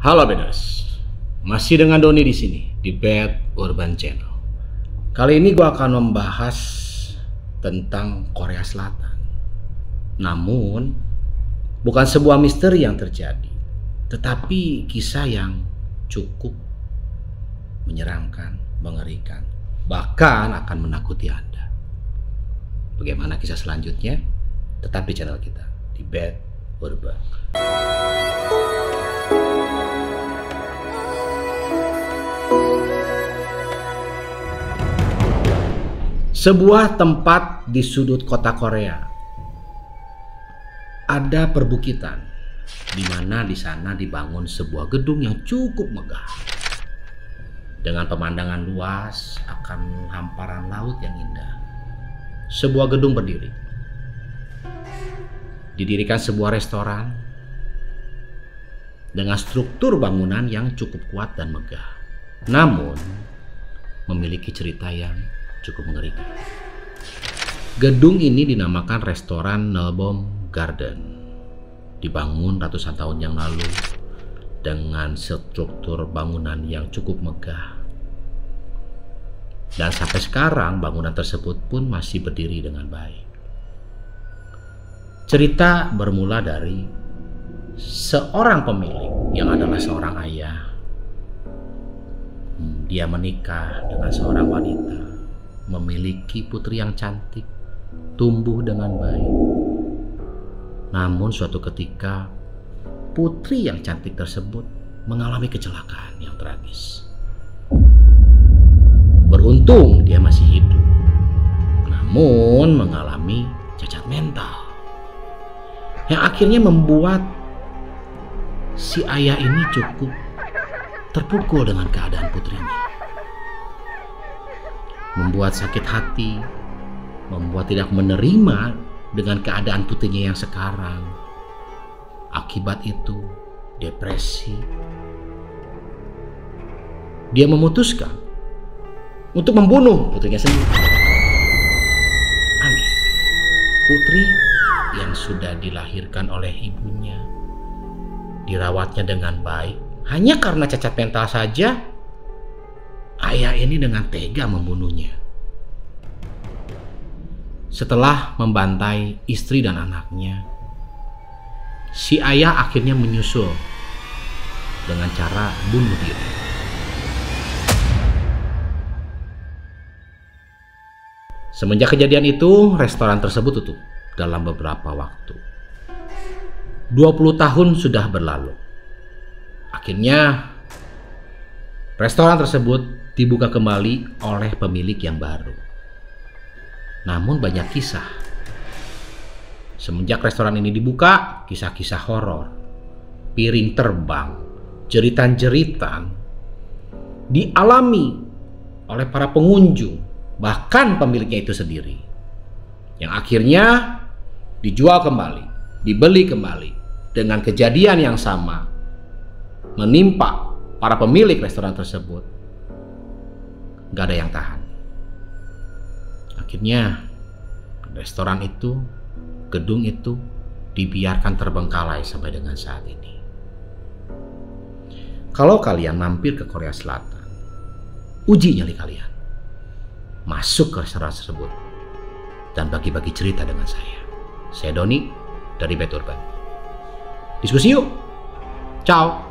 Halo Beders, masih dengan Doni di sini di Bad Urban Channel. Kali ini gue akan membahas tentang Korea Selatan. Namun bukan sebuah misteri yang terjadi, tetapi kisah yang cukup menyeramkan, mengerikan, bahkan akan menakuti Anda. Bagaimana kisah selanjutnya? Tetap di channel kita di Bad Urban. Sebuah tempat di sudut kota Korea. Ada perbukitan di mana di sana dibangun sebuah gedung yang cukup megah. Dengan pemandangan luas akan hamparan laut yang indah. Sebuah gedung berdiri. Didirikan sebuah restoran dengan struktur bangunan yang cukup kuat dan megah. Namun memiliki cerita yang cukup mengerikan. Gedung ini dinamakan restoran Nelbom Garden. Dibangun ratusan tahun yang lalu dengan struktur bangunan yang cukup megah. Dan sampai sekarang bangunan tersebut pun masih berdiri dengan baik. Cerita bermula dari seorang pemilik yang adalah seorang ayah. Dia menikah dengan seorang wanita, memiliki putri yang cantik, tumbuh dengan baik. Namun suatu ketika putri yang cantik tersebut mengalami kecelakaan yang tragis. Beruntung dia masih hidup, namun mengalami cacat mental yang akhirnya membuat si ayah ini cukup terpukul dengan keadaan putrinya. Membuat sakit hati, membuat tidak menerima dengan keadaan putrinya yang sekarang. Akibat itu, depresi. Dia memutuskan untuk membunuh putrinya sendiri. Aneh, putri yang sudah dilahirkan oleh ibunya, dirawatnya dengan baik, hanya karena cacat mental saja, ayah ini dengan tega membunuhnya. Setelah membantai istri dan anaknya, si ayah akhirnya menyusul dengan cara bunuh diri. Semenjak kejadian itu, restoran tersebut tutup dalam beberapa waktu. 20 tahun sudah berlalu. Akhirnya restoran tersebut dibuka kembali oleh pemilik yang baru. Namun banyak kisah. Semenjak restoran ini dibuka, kisah-kisah horor, piring terbang, jeritan-jeritan dialami oleh para pengunjung, bahkan pemiliknya itu sendiri. Yang akhirnya dijual kembali, dibeli kembali dengan kejadian yang sama menimpa para pemilik restoran tersebut. Gak ada yang tahan. Akhirnya restoran itu, gedung itu dibiarkan terbengkalai sampai dengan saat ini. Kalau kalian mampir ke Korea Selatan, uji nyali kalian. Masuk ke restoran tersebut dan bagi-bagi cerita dengan saya. Saya Doni dari Bad Urban. Diskusi yuk. Ciao.